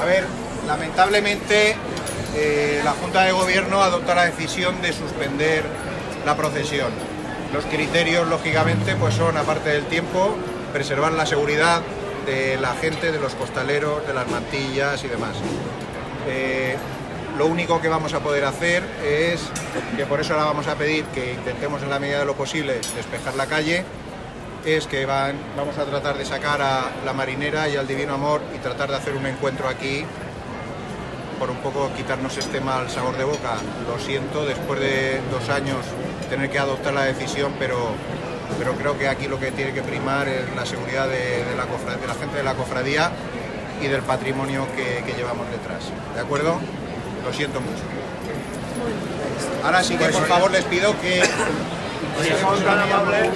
A ver, lamentablemente la Junta de Gobierno adopta la decisión de suspender la procesión. Los criterios, lógicamente, pues son, aparte del tiempo, preservar la seguridad de la gente, de los costaleros, de las mantillas y demás. Lo único que vamos a poder hacer es, que por eso ahora vamos a pedir que intentemos en la medida de lo posible despejar la calle, es que vamos a tratar de sacar a la Marinera y al Divino Amor y tratar de hacer un encuentro aquí, por un poco quitarnos este mal sabor de boca. Lo siento, después de 2 años tener que adoptar la decisión, pero creo que aquí lo que tiene que primar es la seguridad de la gente de la cofradía y del patrimonio que llevamos detrás. ¿De acuerdo? Lo siento mucho. Ahora sí que por favor les pido que... Si son tan amables,